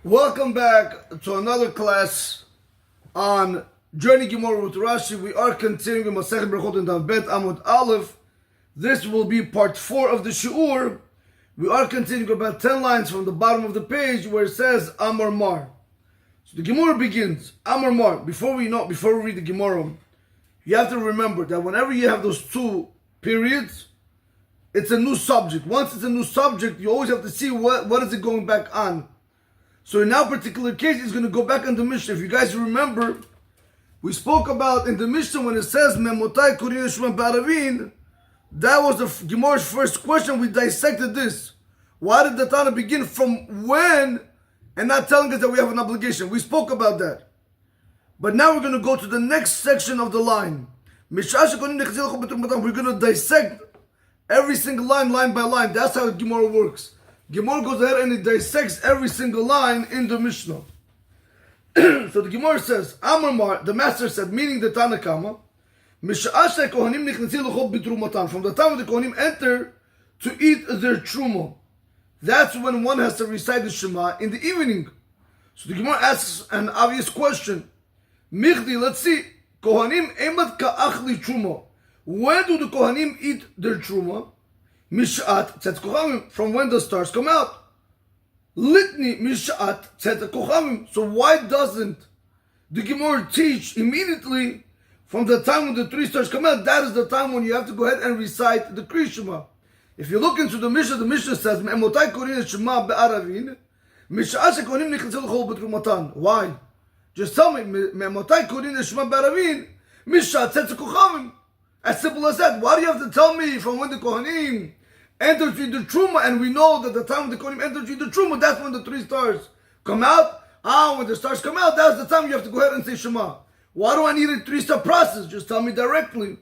Welcome back to another class on Journey Gemara with Rashi. We are continuing Masechet Berachot Daf Bet Amud Aleph. This will be part 4 of the Shi'ur. We are continuing about 10 lines from the bottom of the page where it says Amar Mar. So the Gemara begins, Amar Mar. Before we read the Gemara, you have to remember that whenever you have those two periods, it's a new subject. Once it's a new subject, you always have to see what is it going back on. So in our particular case, it's going to go back on the Mishnah. If you guys remember, we spoke about in the Mishnah when it says Memotai Korin Shema Baravin. That was the Gemara's first question. We dissected this. Why did the Tanna begin from when and not telling us that we have an obligation? We spoke about that. But now we're going to go to the next section of the line. We're going to dissect every single line by line. That's how Gemara works. Gemara goes ahead and it dissects every single line in the Mishnah. So the Gemara says, Amar Mar, the master said, meaning the Tanna Kama, from the time the Kohanim enter to eat their truma. That's when one has to recite the Shema in the evening. So the Gemara asks an obvious question. Michdi, let's see. Kohanim emat ka'achli truma. When do the Kohanim eat their truma? Mishat tzet kochavim, from when the stars come out. Litni mishat tzet kochavim. So why doesn't the Gemara teach immediately from the time when the 3 stars come out? That is the time when you have to go ahead and recite the Kriya Shema. If you look into the Mishnah says Me'emotai korin Shema be'aravin mish'at shekonim nichnatzil l'chol b'trumatan. Why? Just tell me Me'emotai korin Shema be'aravin mishat tzet kochavim. As simple as that. Why do you have to tell me from when the Kohanim entered to the Truma, and we know that the time when the Kohanim entered to the Truma, that's when the 3 stars come out? When the stars come out, that's the time you have to go ahead and say Shema. Why do I need a 3-star process? Just tell me directly.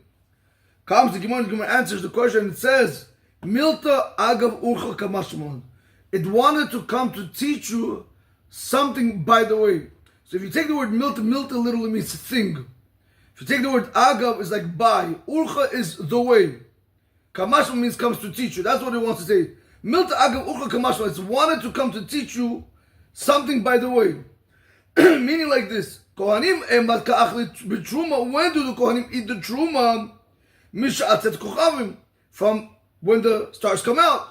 Comes the Gemara answers the question, and it says, Milta agav urcha kamashmon. It wanted to come to teach you something by the way. So if you take the word milta literally means thing. If you take the word agav, it's like by. Urcha is the way. Kamashma means comes to teach you. That's what it wants to say. Milta agav urcha kamashma. It's wanted to come to teach you something by the way. Meaning like this. Kohanim emat ka'achli b'truma. When do the Kohanim eat the truma? Mish'at tzet kochavim. From when the stars come out.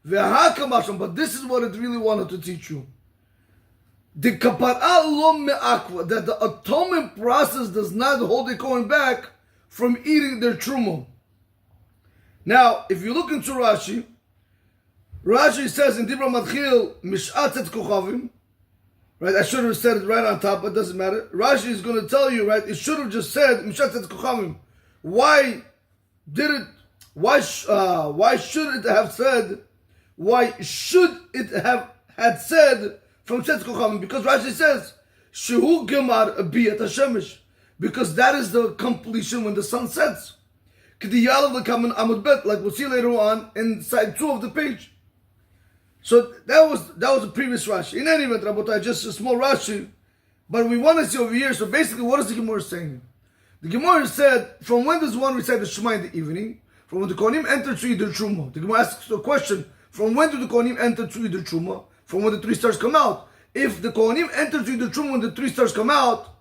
Ve'ha kamashma. But this is what it really wanted to teach you. The kapara lo me'akva, that the atonement process does not hold the Kohen back from eating their truma. Now, if you look into Rashi says in Dibra Matchil, Mish'at tzet kochavim, right? I should have said it right on top, but it doesn't matter. Rashi is going to tell you, right? It should have just said Mish'at tzet kochavim. Why should it have had said from Tzet Kochavim? Because Rashi says, Shehu Gemar Biyat Hashemesh. Because that is the completion when the sun sets. K'diyalav l'kamen Amud Bet, like we'll see later on in side 2 of the page. So that was the previous Rashi. In any event, Rabotai, just a small Rashi, but we want to see over here. So basically, what is the Gemara saying? The Gemara said, from when does one recite the Shema in the evening? From when the Kohanim enter to eat the Truma. The Gemara asks the question, from when do the Kohanim enter to eat the Truma? From when the 3 stars come out. If the Kohanim enter to eat the Truma when the 3 stars come out,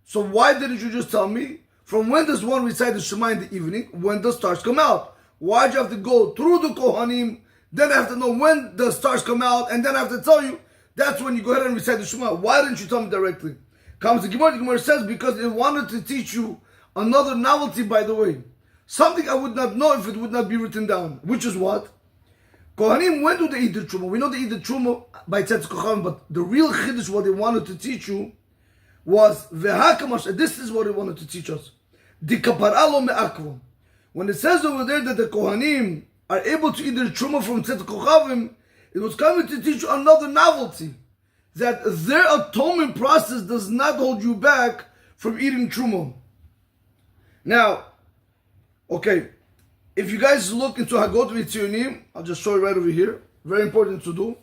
so why didn't you just tell me? From when does one recite the Shema in the evening? When the stars come out. Why do you have to go through the Kohanim, then I have to know when the stars come out, and then I have to tell you, that's when you go ahead and recite the Shema. Why didn't you tell me directly? Comes the Gemara says, because it wanted to teach you another novelty, by the way. Something I would not know if it would not be written down. Which is what? Kohanim, when do they eat the Truma? We know they eat the Truma by Tzet Kochavim, but the real Chiddush, what they wanted to teach you, was V'hakamash. This is what they wanted to teach us. Di kapara lo me'akva. When it says over there that the Kohanim are able to eat their Truma from Tzet Kochavim, it was coming to teach you another novelty. That their atonement process does not hold you back from eating Truma. Now, okay, if you guys look into Hagot V'Tzionim, I'll just show you right over here. Very important to do.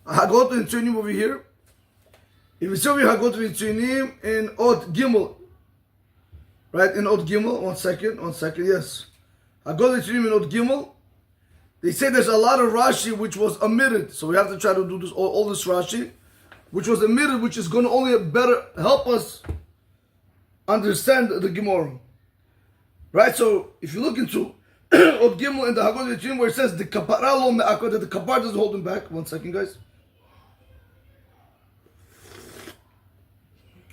Hagot V'Tzionim over here. If you see over Hagot V'Tzionim in Ot Gimel, right, in Ot Gimel, one second, yes. Hagot V'Tzionim in Ot Gimel, They say there's a lot of Rashi which was omitted. So we have to try to do this all this Rashi, which was omitted, which is going to only better help us understand the Gemara. Right? So if you look into Od Gimel in the Haggadah where it says the kapara lo me'akot, that the kapara doesn't hold him back. 1 second, guys.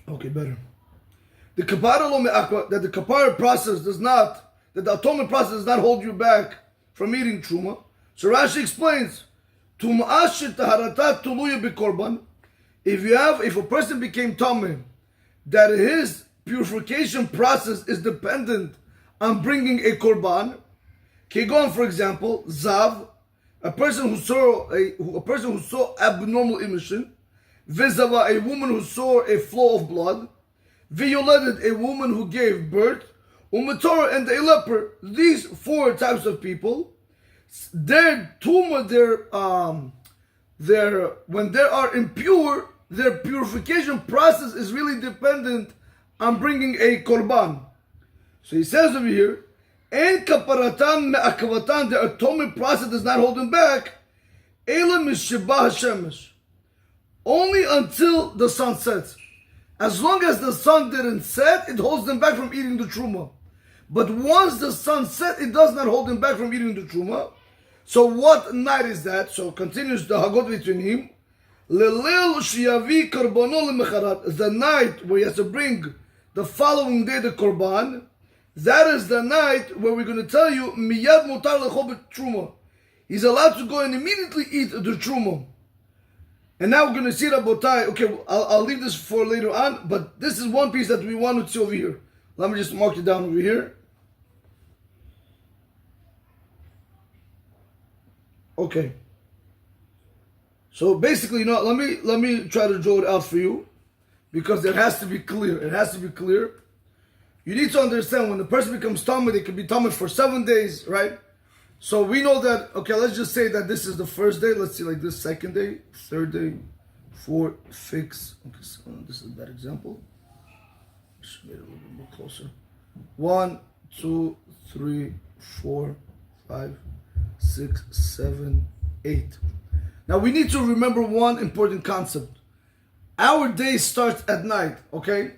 Okay, better. The kapara lo me'akot, that the kapara process does not, that the atonement process does not hold you back from eating truma. So Rashi explains, Tum'ashit taharatat tuluya bikorban. If a person became tameh, that his purification process is dependent on bringing a korban. Kegon, for example, zav, a person who saw abnormal emission, vizava, a woman who saw a flow of blood, violeted, a woman who gave birth, umatora, and a leper. These 4 types of people, their tumah, when they are impure, their purification process is really dependent on bringing a korban. So he says over here, "En kaparatan me'akavatan," the atonement process does not hold him back. Ela mishibah hashemesh, only until the sun sets. As long as the sun didn't set, it holds them back from eating the truma. But once the sun set, it does not hold him back from eating the truma. So what night is that? So continues the Haggadah between him. Lelil shiyavi korbono lemecharat, the night where he has to bring the following day the korban. That is the night where we're going to tell you miyad mutar lechol truma. He's allowed to go and immediately eat the truma. And now we're going to see Rabotai. Okay, I'll leave this for later on, but this is one piece that we want to see over here. Let me just mark it down over here. Okay. So basically, let me try to draw it out for you, because it has to be clear. It has to be clear. You need to understand, when the person becomes tameh, they can be tameh for 7 days, right? So we know that, okay, let's just say that this is the first day. Let's see, like this, second day, third day, fourth, fifth. Okay, so this is a bad example. Just made it a little bit more closer. 1, 2, 3, 4, 5, 6, 7, 8. Now we need to remember one important concept. Our day starts at night, okay?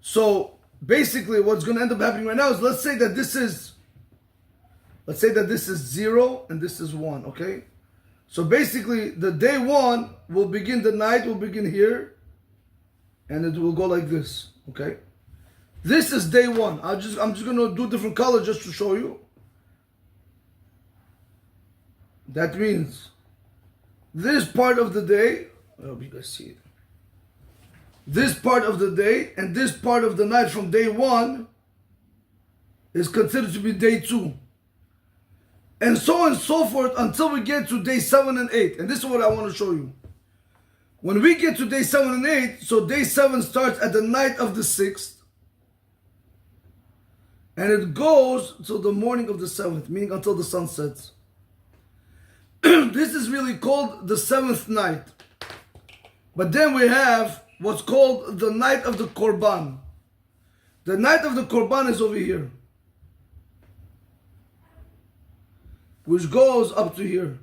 So basically what's going to end up happening right now is, let's say that this is 0 and this is 1, okay? So basically the day 1 will begin, the night will begin here, and it will go like this, okay? This is day 1. I'm just going to do different colors just to show you. That means this part of the day, I hope you guys see it. This part of the day and this part of the night from day 1 is considered to be day 2. And so on and so forth until we get to day 7 and 8. And this is what I want to show you. When we get to day 7 and 8, so day 7 starts at the night of the 6th. And it goes till the morning of the 7th, meaning until the sun sets. This is really called the 7th night. But then we have what's called the night of the Korban. The night of the Korban is over here, which goes up to here.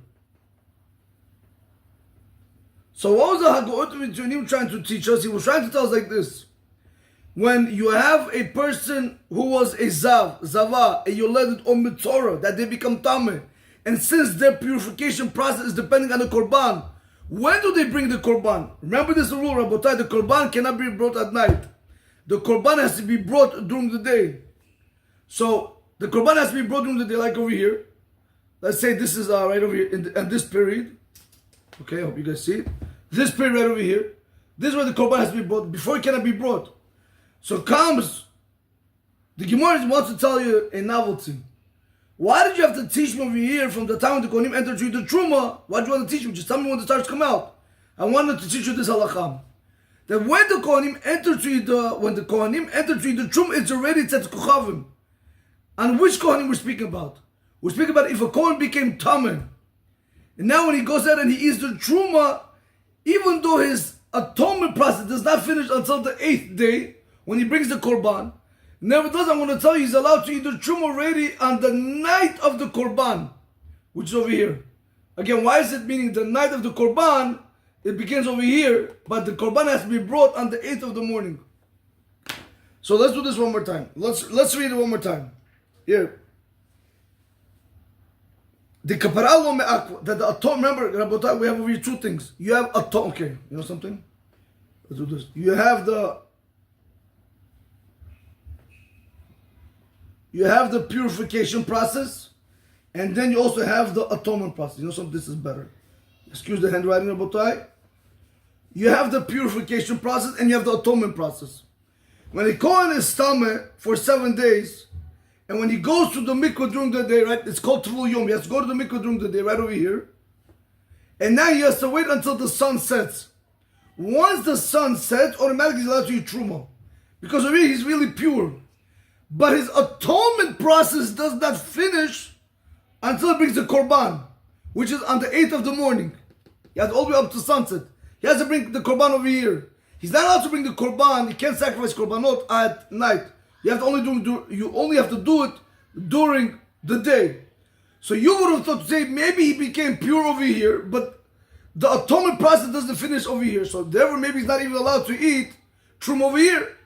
So what was the Haggadah between him trying to teach us? He was trying to tell us like this. When you have a person who was a Zav, Zava, a Yoledet or Mitzorah, that they become Tameh, and since their purification process is depending on the Korban, when do they bring the Korban? Remember this rule, Rabotai, the Korban cannot be brought at night. The Korban has to be brought during the day. So the Korban has to be brought during the day, like over here. Let's say this is right over here, in this period. Okay, I hope you guys see it. This period right over here. This is where the Korban has to be brought. Before it cannot be brought. So comes, the Gemara wants to tell you a novelty. Why did you have to teach me over here from the time when the Kohanim entered you the Truma? Why do you want to teach me? Just tell me when the stars come out. I wanted to teach you this halakha. That when the Kohanim entered to you the Truma, it's already Tzet Kochavim. And which Kohanim we're speaking about? We're speaking about if a Kohen became Tameh. And now when he goes out and he eats the Truma, even though his atonement process does not finish until the 8th day, when he brings the Korban, nevertheless, I'm going to tell you, he's allowed to eat the Truma already on the night of the Korban. which is over here. Again, why is it meaning the night of the Korban, it begins over here, but the Korban has to be brought on the 8th of the morning. So let's do this one more time. Let's read it one more time. Here. The kapara lo me'akva, that the atom, remember, Rabotai, we have over here two things. You have atom, okay, you know something? Let's do this. You have the purification process, and then you also have the atonement process. You know something? This is better. Excuse the handwriting, Rabotai. You have the purification process, and you have the atonement process. When a Kohen is tameh for 7 days, and when he goes to the mikvah during the day, right, it's called Tevul Yom. He has to go to the mikvah during the day, right over here. And now he has to wait until the sun sets. Once the sun sets, automatically he's allowed to eat truma. Because over here he's really pure. But his atonement process does not finish until he brings the korban, which is on the 8th of the morning. He has all the way up to sunset. He has to bring the korban over here. He's not allowed to bring the korban. He can't sacrifice korbanot at night. You only have to do it during the day. So you would have thought to say maybe he became pure over here, but the atonement process doesn't finish over here. So therefore maybe he's not even allowed to eat truma over here.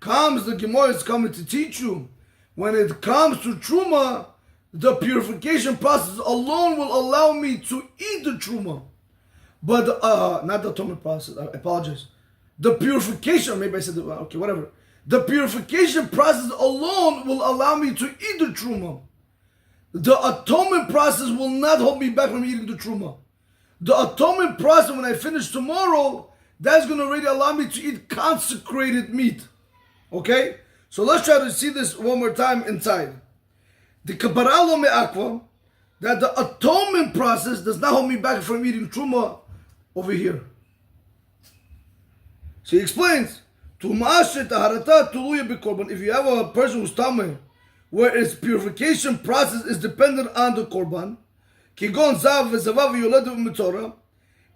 The Gemara is coming to teach you. When it comes to truma, the purification process alone will allow me to eat the truma. But not the atonement process, I apologize. The purification, maybe I said, okay, whatever. The purification process alone will allow me to eat the truma. The atonement process will not hold me back from eating the truma. The atonement process, when I finish tomorrow, that's going to already allow me to eat consecrated meat. Okay? So let's try to see this one more time inside. The kapara lo me'akva, that the atonement process does not hold me back from eating truma over here. So he explains, if you have a person who's tameh, where its purification process is dependent on the korban, כגון זב וזבה ויולד ומצורע,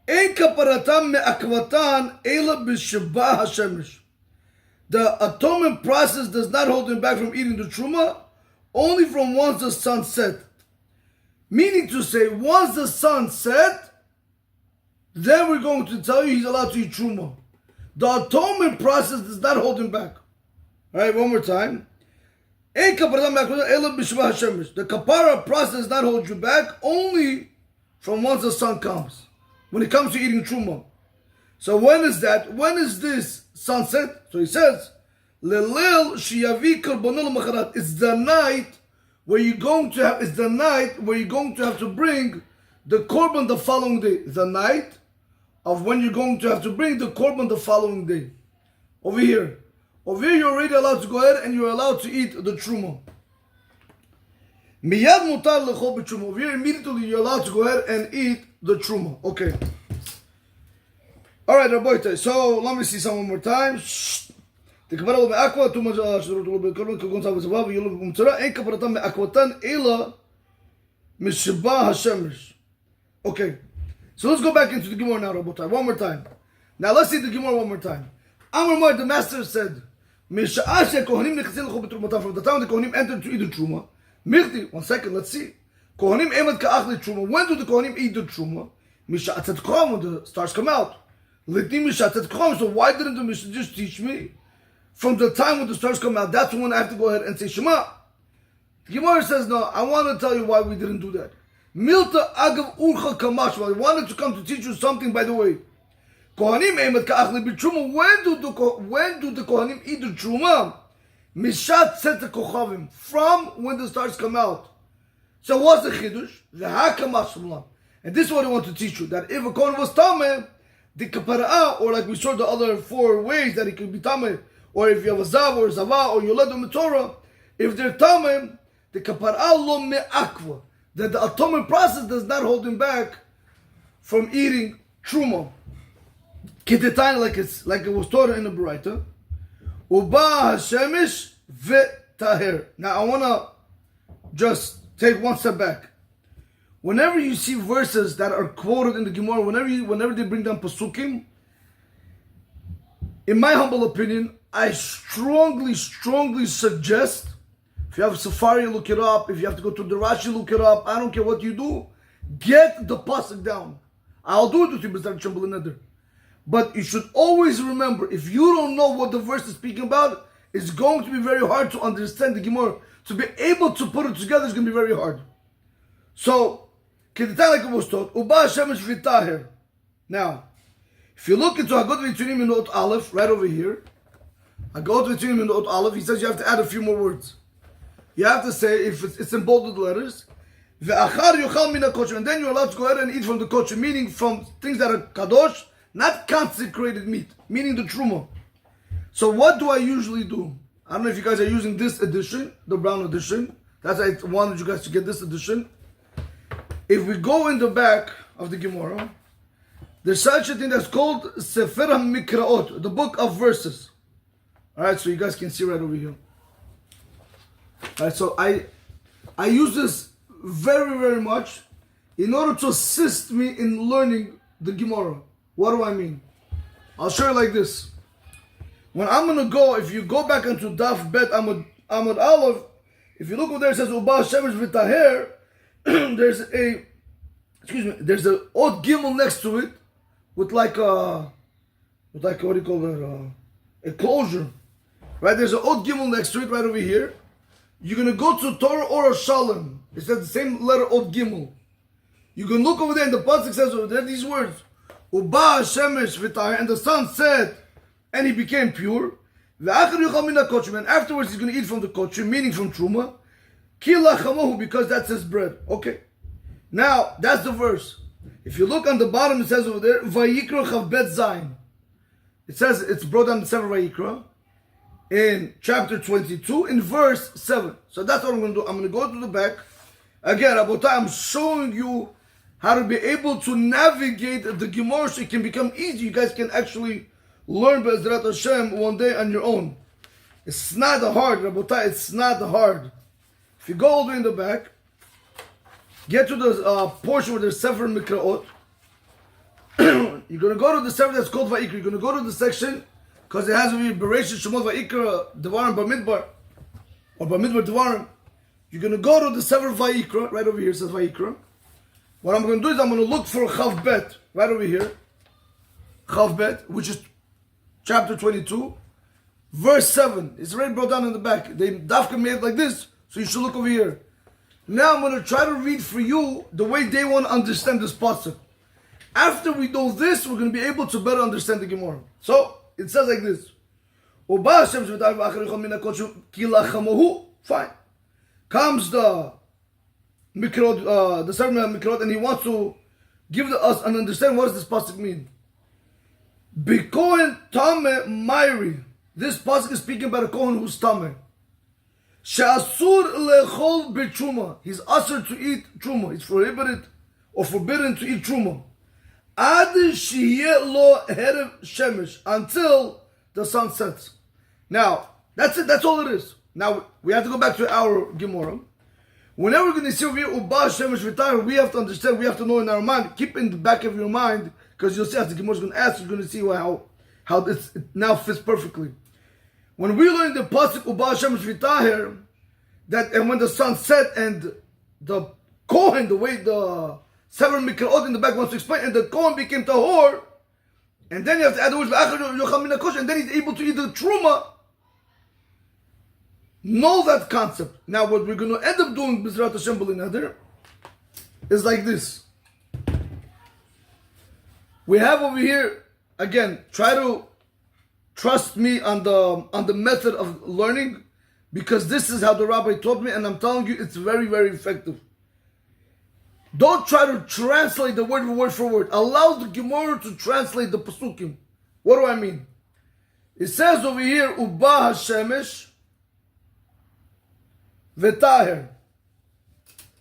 אין כפרתם מעכבתן אלא בשבע השמש. The atonement process does not hold him back from eating the truma, only from once the sun set. Meaning to say, once the sun set, then we're going to tell you he's allowed to eat truma. The atonement process does not hold him back. Alright, one more time. The kapara process does not hold you back, only from once the sun comes. When it comes to eating truma. So when is that? When is this sunset? So he says, Lelil shiyavi karbonol macharat. It's the night where you're going to have. It's the night where you're going to have to bring the korban the following day. The night of when you're going to have to bring the korban the following day. Over here. Over here, you're already allowed to go ahead and you're allowed to eat the truma. Miyad mutar lechol b'truma. Over here, immediately you're allowed to go ahead and eat the truma. Okay. All right, Rabbi. So let me see some one more time. The kapara lo me'akva, too much shadurot lo be'korban kagon zav v'zavav v'yolav v'mtzara. Ein kaparatam me'akvatan ela mishba hashemesh. Okay. So let's go back into the Gemara now, Rabbi. One more time. Now let's see the Gemara one more time. Amud, the master said, from the time the Kohanim entered to eat the truma, one second, let's see. When do the Kohanim eat the truma? When the stars come out. So why didn't the Mishnah just teach me? From the time when the stars come out, that's when I have to go ahead and say Shema. The Gemara says, no, I want to tell you why we didn't do that. Milta agav urcha kamash. I wanted to come to teach you something, by the way. Kohanim emet ka'achli b'truma. When do the Kohanim eat the truma? Mishat set the kochavim. From when the stars come out. So what's the chidush? The hakamash. And this is what I want to teach you. That if a Kohen was tameh, the kapara, or like we saw the other 4 ways that it could be tameh, or if you have a zav or zava or yolad or mitzorah, if they're tameh, the kapara lo me'akva. That the atonement process does not hold him back from eating truma. Ketetan, like it was taught in the Baraita. Uba Hashemish v'taher. Now I want to just take one step back. Whenever you see verses that are quoted in the Gemara, whenever they bring down pasukim, in my humble opinion, I strongly suggest, if you have Safari, look it up. If you have to go to the Rashi, look it up. I don't care what you do. Get the pasuk down. I'll do it with you, B'ezrat Hashem b'leneder. But you should always remember, if you don't know what the verse is speaking about, it's going to be very hard to understand the Gemara. To be able to put it together is going to be very hard. So, like it was taught, Uba Shemesh V'taher. Now, if you look into Hagot V'Tunim in Ot Aleph, right over here, Hagot V'Tunim in Ot Aleph, he says you have to add a few more words. You have to say, if it's in bolded letters, Ve'achar yochal min ha-kosher, and then you're allowed to go ahead and eat from the kosher, meaning from things that are kadosh, not consecrated meat, meaning the truma. So what do I usually do? I don't know if you guys are using this edition, the brown edition. That's why I wanted you guys to get this edition. If we go in the back of the Gemara, there's such a thing that's called Sefer HaMikraot, the book of verses. Alright, so you guys can see right over here. Alright, so I use this very, very much in order to assist me in learning the Gemara. What do I mean? I'll show you like this. When I'm going to go, if you go back into Daf Bet Amud Aleph, if you look over there, it says Uba Shemesh V'taher, there's a odd gimel next to it with like a, what do you call it, a closure. Right, there's an odd gimel next to it right over here. You're going to go to Torah or Shalom. It says the same letter odd gimel. You can look over there and the pasuk says over there these words. Uba Shemesh V'taher, and the sun said, and he became pure. And afterwards he's going to eat from the kosher, meaning from truma. Because that's his bread. Okay. Now, that's the verse. If you look on the bottom, it says over there, Vayikra Chavbet Zayin. It says, it's brought down the Sefer Vayikra in chapter 22, in verse 7. So that's what I'm going to do. I'm going to go to the back. Again, Rabotai, I'm showing you how to be able to navigate the Gemara so it can become easy. You guys can actually learn B'ezrat Hashem one day on your own. It's not hard, Rabotai. It's not hard. If you go all the way in the back, get to the portion where there's Sefer Mikraot. You're going to go to the Sefer that's called Vayikra. You're going to go to the section because it has to be Bereshit Shemot Vayikra Devarim Bamidbar or Bamidbar Devarim. You're going to go to the Sefer Vayikra. Right over here it says Vayikra. What I'm going to do is I'm going to look for Chav Bet right over here. Chav Bet, which is chapter 22, verse 7. It's already brought down in the back. They dafka made it like this, so you should look over here. Now I'm going to try to read for you the way they want to understand this pasuk. After we do this, we're going to be able to better understand the Gemara. So it says like this. Fine. Comes the Mikrot, the servant of Mikrot, and he wants to give us an understanding. What does this pasuk mean? Bikohen Tameh Mairi. This pasuk is speaking about a Kohen who's Tameh. She'asur lechol b'truma. He's asur to eat truma. He's prohibited or forbidden to eat truma. Ad sheyeh lo herev shemesh. Until the sun sets. Now, that's it. That's all it is. Now, we have to go back to our Gemara. Whenever we're going to see over here, Uba Shemesh V'taher, we have to understand, we have to know in our mind, keep in the back of your mind, because you'll see as the Gemara is going to ask, you're going to see how this it now fits perfectly. When we learn the pasuk Uba Shemesh V'taher, that and when the sun set and the Kohen, the way the Sefer Mikraot in the back wants to explain, and the Kohen became tahor, and then you have to add the words and then he's able to eat the truma. Know that concept. Now what we're going to end up doing, B'ezrat Hashem b'leneder, is like this. We have over here, again, try to trust me on the method of learning, because this is how the rabbi taught me, and I'm telling you, it's very, very effective. Don't try to translate the word for word. Allow the Gemara to translate the Pasukim. What do I mean? It says over here, Uba HaShemesh V'taher.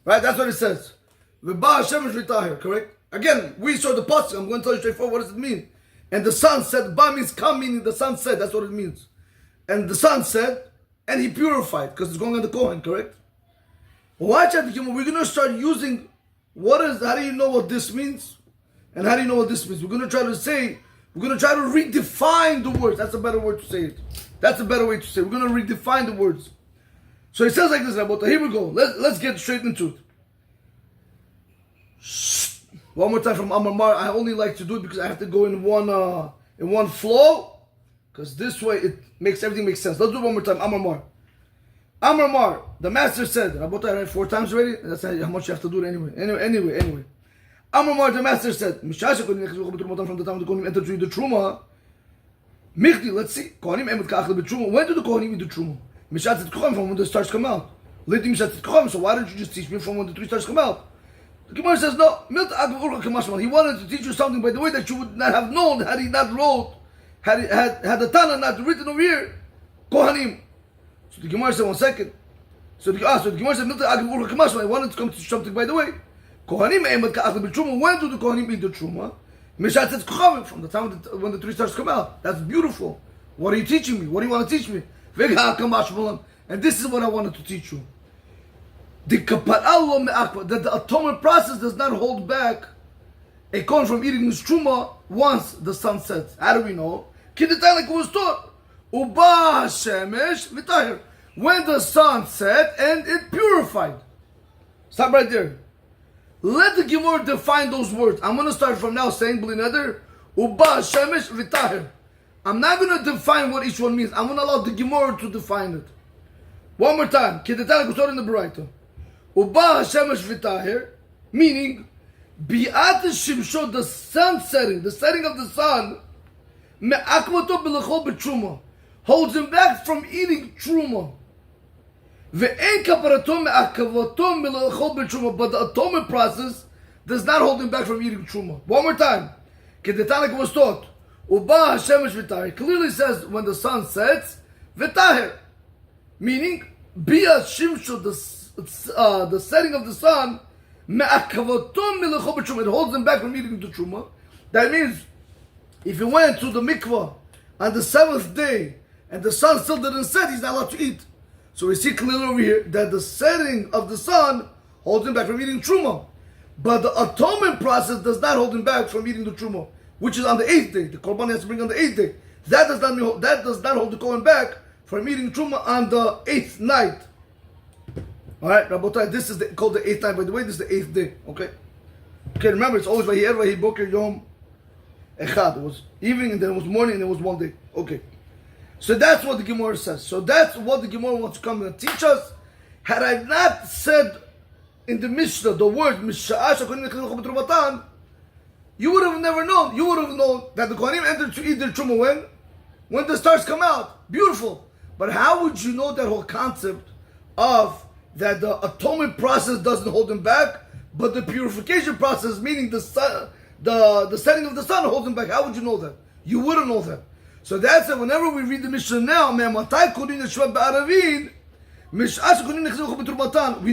Right? That's what it says. Uba HaShemesh V'taher, correct? Again, we saw the Pasuk. I'm going to tell you straightforward what does it mean. And the sun said, Ba means come, meaning the sun said. That's what it means. And the sun said, and he purified, because it's going on the Kohen, correct? Watch out, we're going to start using how do you know what this means? And how do you know what this means? We're going to try to redefine the words. That's a better word to say it. That's a better way to say it. We're going to redefine the words. So it says like this, Rabota. Here we go. Let's get straight into it. One more time from Amar Mar. I only like to do it because I have to go in one flow, because this way it makes everything make sense. Let's do it one more time. Amar Mar. Amar Mar. The master said, Rabotai, I read 4 times already. That's how much you have to do it anyway. Amar Mar, the master said, from the time the Kohanim entered the Truma. Michdi, let's see. Kohanim emet ka'achli b'truma. When do the Kohanim eat the Truma? Mishat tzedkochim, from when the stars come out. Leading Mishat tzedkochim, so why don't you just teach me from when the 3 stars come out? The Gemara says, no. He wanted to teach you something by the way that you would not have known had he not wrote, had the Tanna not written over here, Kohanim. So the Gemara said, 1 second. So the Gemara said, I wanted to come to teach something by the way. Kohanim emet ka'achli b'truma. When do the Kohanim eat the Truma? Mishat tzedkochim, from the time when the 3 stars come out. That's beautiful. What are you teaching me? What do you want to teach me? And this is what I wanted to teach you. That the atonement process does not hold back a Kohen from eating his truma once the sun sets. How do we know? Like it was taught. Uba shemesh v'tahir. When the sun set and it purified. Stop right there. Let the Gemara define those words. I'm going to start from now saying b'lineder uba shemesh v'tahir. I'm not going to define what each one means. I'm going to allow the Gemara to define it. One more time. Kedetana goes in the Baraita. Uba shemesh v'tahir, meaning bi'at shimsho, the sun setting, the setting of the sun, me'akmato b'lechol b'truma, holds him back from eating truma. Ve'en kaparato me'akavato b'lechol b'truma, but the atonement process does not hold him back from eating truma. One more time. Kedetana was taught. Uba shemesh v'tahir clearly says when the sun sets, v'tahir, meaning bi'at shimsho, the setting of the sun, it holds him back from eating the truma. That means if he went to the mikvah on the 7th day and the sun still didn't set, he's not allowed to eat. So we see clearly over here that the setting of the sun holds him back from eating truma. But the atonement process does not hold him back from eating the truma, which is on the 8th day. The korban has to bring on the 8th day. That does not hold the Kohen back from eating truma on the 8th night. Alright, Rabotai, this is called the 8th night. By the way, this is the 8th day. Okay, remember, it's always Vahi Vahi Boker Yom Echad. It was evening, and then it was morning, and it was one day. Okay, so that's what the Gemara says. So that's what the Gemara wants to come and teach us. Had I not said in the Mishnah the word Misha'ash HaKohanim Nechazim B'Trumatan, you would have never known. You would have known that the Kohanim entered to eat their truma when? When the stars come out. Beautiful. But how would you know that whole concept of that the atonement process doesn't hold them back, but the purification process, meaning the sun, the setting of the sun, holds them back? How would you know that? You wouldn't know that. So that's it. Whenever we read the Mishnah now, we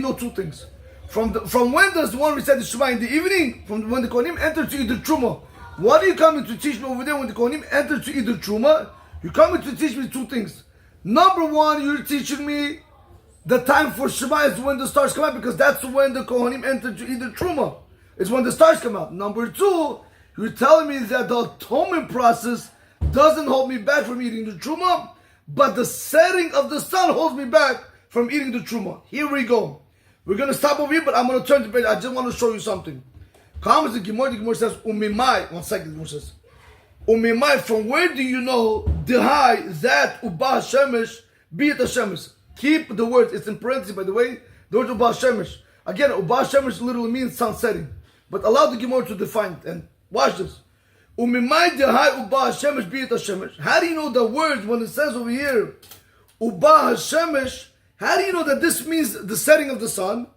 know 2 things. From when does one recite the Shema in the evening? From when the Kohanim enter to eat the Truma. What are you coming to teach me over there when the Kohanim enter to eat the Truma? You're coming to teach me 2 things. Number 1, you're teaching me the time for Shema is when the stars come out, because that's when the Kohanim enter to eat the Truma. It's when the stars come out. Number 2, you're telling me that the atonement process doesn't hold me back from eating the Truma, but the setting of the sun holds me back from eating the Truma. Here we go. We're going to stop over here, but I'm going to turn to page. I just want to show you something. Comments the Gemara says, Umimai. 1 second, the Gemara says, Umimai, from where do you know the high that Uba Shemesh be it a Shemesh? Keep the words, it's in parentheses by the way, the word Uba Shemesh. Again, Uba Shemesh literally means sun setting. But allow the Gemara to define it. And watch this. Umimai the high Uba Shemesh be it a Shemesh. How do you know the words when it says over here, Uba Shemesh? How do you know that this means the setting of the sun?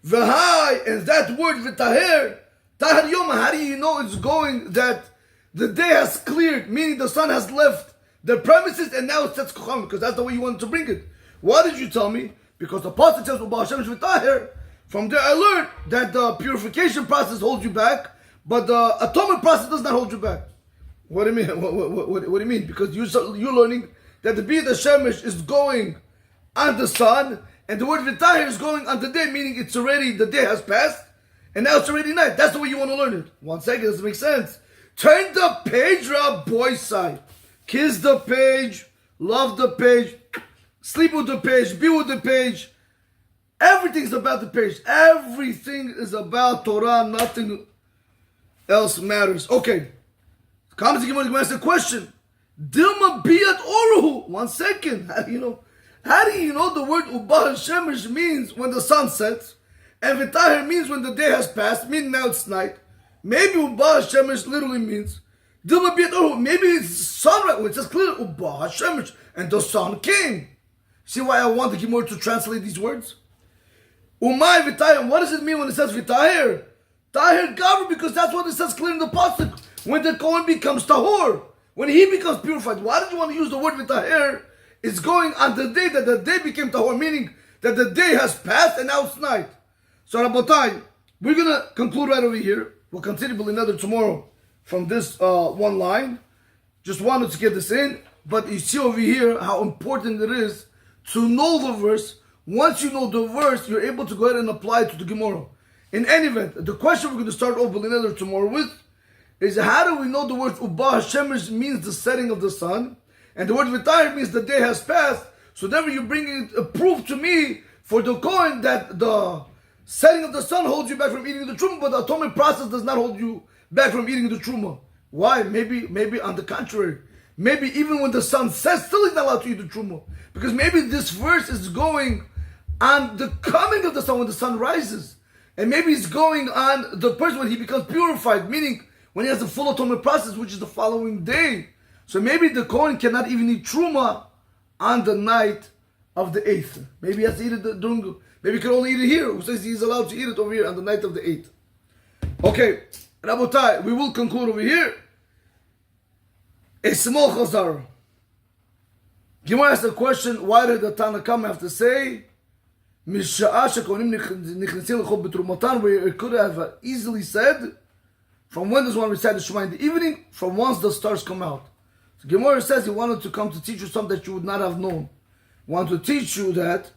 V'hai, and that word v'taher, tahar yoma, how do you know it's going, that the day has cleared, meaning the sun has left the premises and now it sets kocham, because that's the way you wanted to bring it. Why did you tell me? Because the pasuk says Uba Hashem v'taher. From there I learned that the purification process holds you back, but the atonement process does not hold you back. What do you mean? What do you mean? Because you're learning that the B'it Shemesh is going on the sun, and the word v'tahir is going on the day, meaning it's already, the day has passed, and now it's already night. That's the way you want to learn it. 1 second, does it make sense? Turn the page, boy side. Kiss the page, love the page, sleep with the page, be with the page. Everything's about the page. Everything is about Torah, nothing else matters. Okay. Comes to ask the question. Dilma biyat oruhu. 1 second. How do you know? How do you know the word ubah shemesh means when the sun sets, and v'tahir means when the day has passed, meaning now it's night? Maybe ubah shemesh literally means Dilma biyat oruhu. Maybe it's sunrise. Well, it says clearly ubah shemesh, and the sun came. See why I want the Gemara to translate these words? Umay v'tahir. What does it mean when it says v'tahir? Tahir Gavra, because that's what it says clearly in the pasuk. When the Kohen becomes tahor, when he becomes purified. Why did you want to use the word v'tahir? It's going on the day that the day became tahor, meaning that the day has passed and now it's night. So Rabotai, we're going to conclude right over here. We'll continue another tomorrow from this one line. Just wanted to get this in. But you see over here how important it is to know the verse. Once you know the verse, you're able to go ahead and apply it to the Gemara. In any event, the question we're going to start off another tomorrow with is how do we know the word Ubah Shemesh means the setting of the sun, and the word V'tahir means the day has passed. So therefore you bring it a proof to me for the Kohen that the setting of the sun holds you back from eating the truma, but the atomic process does not hold you back from eating the truma. Why? Maybe on the contrary. Maybe even when the sun sets, still he's not allowed to eat the truma. Because maybe this verse is going on the coming of the sun when the sun rises. And maybe it's going on the person when he becomes purified, meaning when he has the full atomic process, which is the following day. So maybe the Kohen cannot even eat truma on the night of the 8th. Maybe he has to eat it during, maybe he can only eat it here. Who says he's allowed to eat it over here on the night of the 8th? Okay, Rabotai, we will conclude over here. A small chazar. Gemara asks the question, why did the Tanna come have to say, where it could have easily said, from when does one recite the Shema in the evening? From once the stars come out. So Gemara says he wanted to come to teach you something that you would not have known. He wanted to teach you that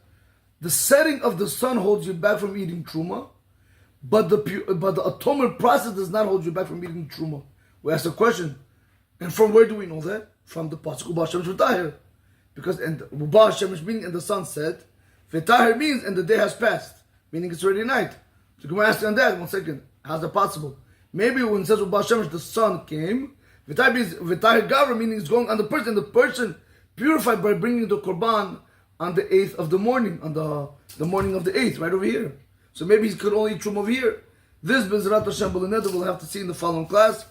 the setting of the sun holds you back from eating truma, but the atomic process does not hold you back from eating truma. We ask the question, and from where do we know that? From the pasuk Ubah Shemesh V'tahir, because and Ubah Shemesh meaning and the sun set, V'tahir means and the day has passed, meaning it's already night. So Gemara asks on that 1 second. How's that possible? Maybe when it says Ubah Shemesh, the sun came. V'tahir means V'tahir Gavra, meaning it's going on the person. The person purified by bringing the korban on the 8th of the morning, on the morning of the 8th, right over here. So maybe he could only eat truma over here. This Bezrat Hashem we'll have to see in the following class.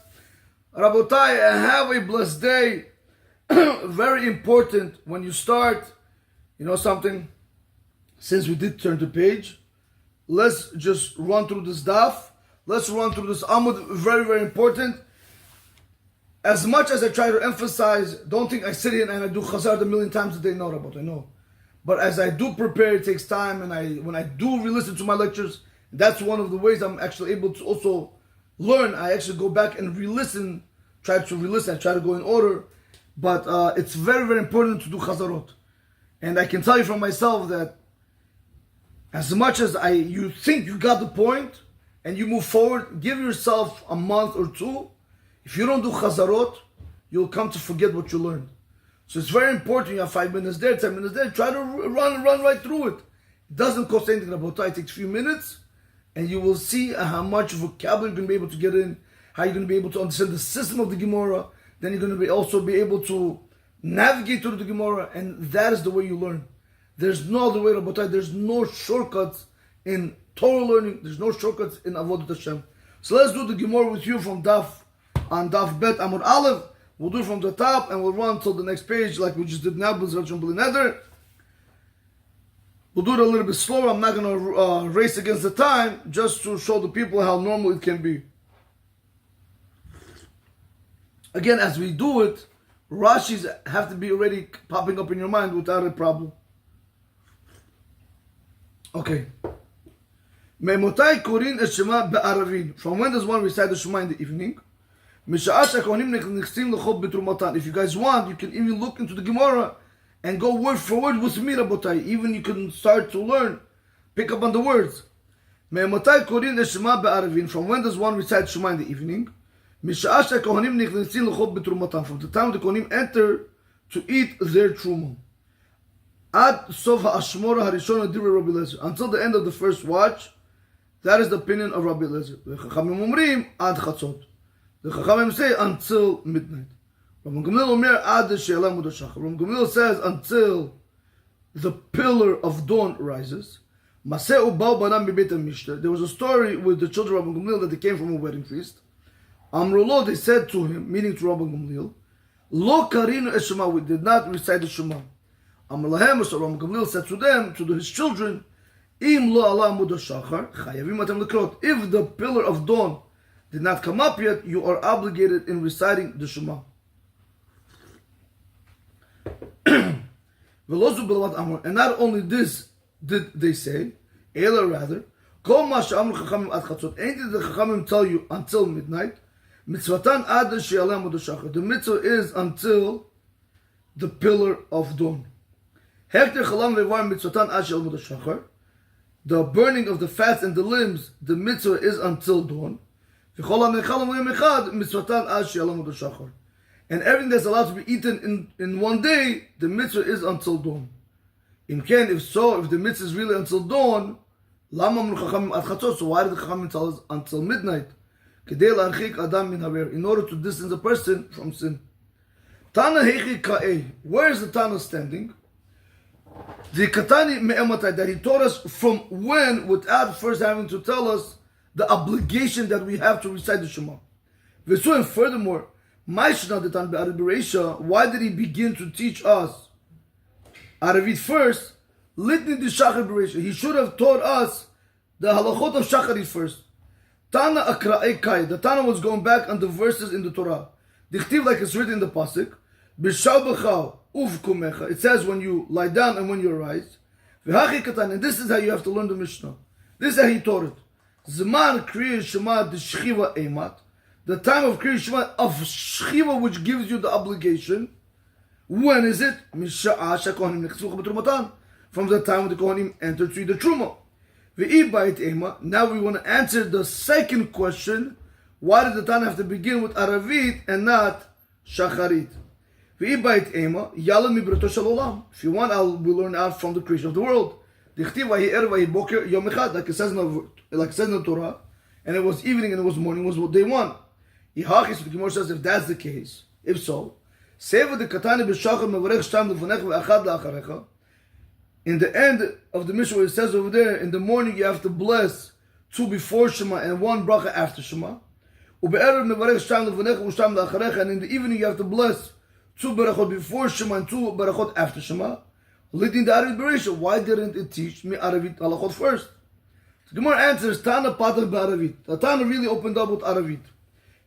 Rabotai, have a blessed day. Very important when you start, you know something, since we did turn the page, let's just run through this daf. Let's run through this Amud, very, very important. As much as I try to emphasize, don't think I sit here and I do chazar a million times a day, no, Rabot, I know. But as I do prepare, it takes time, and when I do re-listen to my lectures, that's one of the ways I'm actually able to also learn. I actually go back and re-listen, try to go in order. But it's very, very important to do chazarot. And I can tell you from myself that as much as you think you got the point, and you move forward, give yourself a month or two. If you don't do chazarot, you'll come to forget what you learned. So it's very important. You have 5 minutes there, 10 minutes there. Try to run right through it. It doesn't cost anything. About it takes a few minutes, and you will see how much vocabulary you're going to be able to get in, how you're going to be able to understand the system of the Gemara. Then you're going to also be able to navigate through the Gemara, and that is the way you learn. There's no other way, Rabotai. There's no shortcuts in Torah learning. There's no shortcuts in Avodat Hashem. So let's do the Gemara with you from Daf Bet Amud Aleph. We'll do it from the top and we'll run till the next page like we just did now. We'll do it a little bit slower. I'm not going to race against the time, just to show the people how normal it can be. Again, as we do it, Rashis have to be already popping up in your mind without a problem. Okay. From when does one recite the Shema in the evening? If you guys want, you can even look into the Gemara and go word for word with me, Rabotai. Even you can start to learn, pick up on the words. From when does one recite Shema in the evening? From the time the Kohanim enter to eat their truma. Until the end of the first watch. That is the opinion of Rabbi Eliezer. The Chachamim say until midnight. Rabban Gamliel says until the pillar of dawn rises. There was a story with the children of Rabban Gamliel that they came from a wedding feast. Amrulo, they said to him, meaning to Rabban Gamliel, Lo karinu es Shema, we did not recite the Shema. Amrulahem, so Rabban Gamliel said to them, to his children, Im lo ala amud shachar, chayavim atem lekrot. If the pillar of dawn did not come up yet, you are obligated in reciting the Shema. And not only this did they say, Ela rather, Kol ma she'amru chachamim ad chatzot. Anything the chachamim tell you until midnight, mitzvatan ad she'aleh amud shachar. The mitzvah is until the pillar of dawn. Hekter chalam vevar mitzvatan ad she'aleh amud shachar. The burning of the fats and the limbs, the mitzvah is until dawn. And everything that's allowed to be eaten in one day, the mitzvah is until dawn. If so, if the mitzvah is really until dawn, so why did the Chachamim tell us until midnight? In order to distance a person from sin. Tanna heichi ka'eh. Where is the Tanna standing? The Katani me'ematai, that he taught us from when, without first having to tell us the obligation that we have to recite the Shema. And furthermore, why did he begin to teach us Aravit first? He should have taught us the halachot of Shacharit first. Tanna akra'ei kai. The Tanna was going back on the verses in the Torah. Dichtiv, like it's written in the pasuk, b'shal b'chal uvkumecha. It says when you lie down and when you rise. V'hachi katan. And this is how you have to learn the Mishnah. This is how he taught it. Zman kriyas shema d'shchiva emat. The time of kriyas shema of shchiva, which gives you the obligation. When is it? From the time when the Kohanim entered through the Truma. Now we want to answer the second question. Why did the Tanna have to begin with Aravit and not Shacharit? If you want, we'll learn out from the creation of the world. Like it says in the Torah, and it was evening and it was morning, was what day one. The Gemara says, if that's the case, if so, in the end of the Mishnah, it says over there, in the morning you have to bless two before Shema and one bracha after Shema. And in the evening you have to bless two berachot before Shema and two berachot after Shema. Why didn't it teach me Aravit halachot first? The Gemara answers, Tanna patach b'Aravit. The Tanna really opened up with Aravit.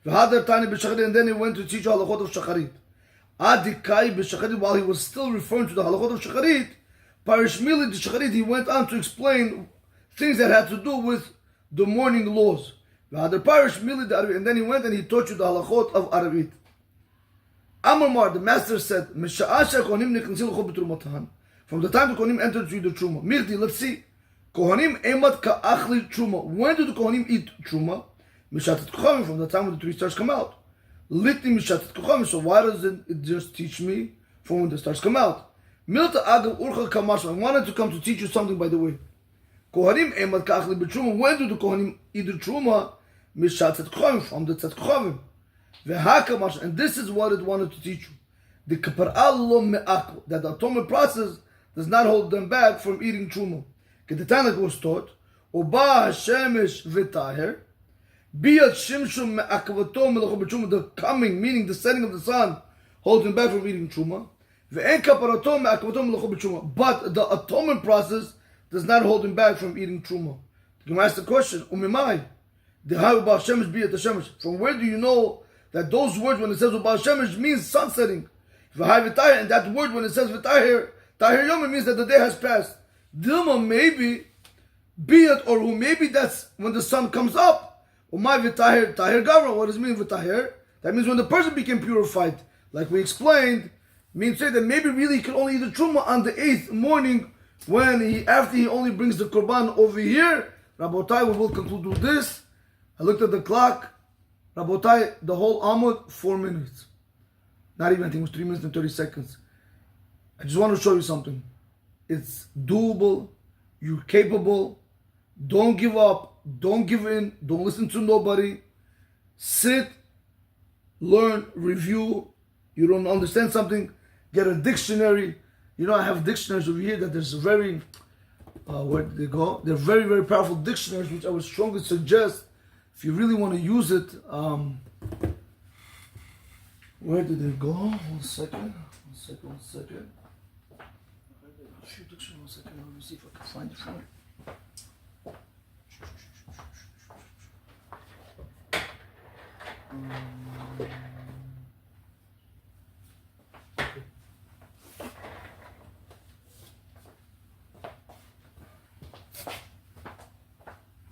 And then he went to teach halachot of Shacharit. While he was still referring to the halachot of Shacharit, Parishmili the Shacharit, he went on to explain things that had to do with the morning laws. And then he went and he taught you the halachot of Aravit. Amar, the master said, from the time the Kohanim entered through the Truma. Mirti, let's see. Kohanim emat ka'achli Truma. When do the Kohanim eat Truma? Mishatet Kohanim, from the time when the 3 stars come out. Litni mishatet Kohanim. So why doesn't it just teach me from when the stars come out? Milta agav urcha kamash. I wanted to come to teach you something, by the way. Kohanim emat ka'achli b'Truma. When do the Kohanim eat the Truma? Mishatet Kohanim, from the Tzat Kohanim. V'hakamash. And this is what it wanted to teach you. The kapar'al lo me'akl. That the atomic process does not hold them back from eating Truma. The Tanna was taught, Oba Hashemesh v'taher, biyat shimshum me'akavato melachot b'Truma. The coming, meaning the setting of the sun, holds them back from eating Truma. Ve'en kaparato me'akavato melachot b'Truma. But the atonement process does not hold him back from eating Truma. You can ask the question, Umimai, the Uba Hashemesh biyat Hashemesh. From where do you know that those words, when it says Uba Hashemesh, means sun setting? And that word, when it says v'taher, Tahir Yom, means that the day has passed. Dilma, maybe, be it or who, maybe that's when the sun comes up. Umay v'tahir, tahir gavra. What does it mean v'tahir? That means when the person became purified. Like we explained, means say that maybe really he can only eat the truma on the 8th morning when after he only brings the korban over here. Rabotai, we will conclude with this. I looked at the clock. Rabotai, the whole Amud, 4 minutes. Not even, I think it was 3 minutes and 30 seconds. I just want to show you something. It's doable. You're capable. Don't give up. Don't give in. Don't listen to nobody. Sit learn, review. You don't understand something, get a dictionary. You know, I have dictionaries over here that there's very, where did they go? They're very, very powerful dictionaries, which I would strongly suggest if you really want to use it. Where did they go? One second. One second. Let me see if I can find it for you.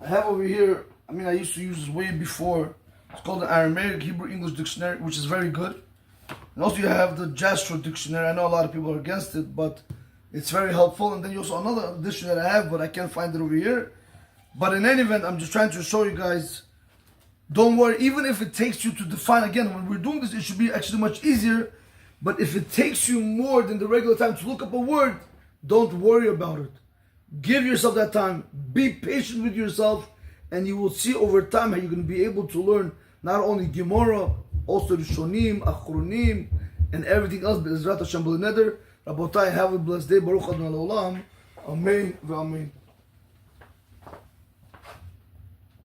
I have over here, I used to use this way before. It's called the Aramaic Hebrew English Dictionary, which is very good. And also you have the Jastrow Dictionary. I know a lot of people are against it, but it's very helpful. And then you also another edition that I have, but I can't find it over here. But in any event, I'm just trying to show you guys, don't worry, even if it takes you to define, again, when we're doing this, it should be actually much easier. But if it takes you more than the regular time to look up a word, don't worry about it. Give yourself that time. Be patient with yourself, and you will see over time how you're going to be able to learn not only Gemara, also Rishonim, Achronim, and everything else. Be'ezrat Hashem b'neder. Rabotai, have a blessed day. Baruch Adonai Olam. Amen. Amen.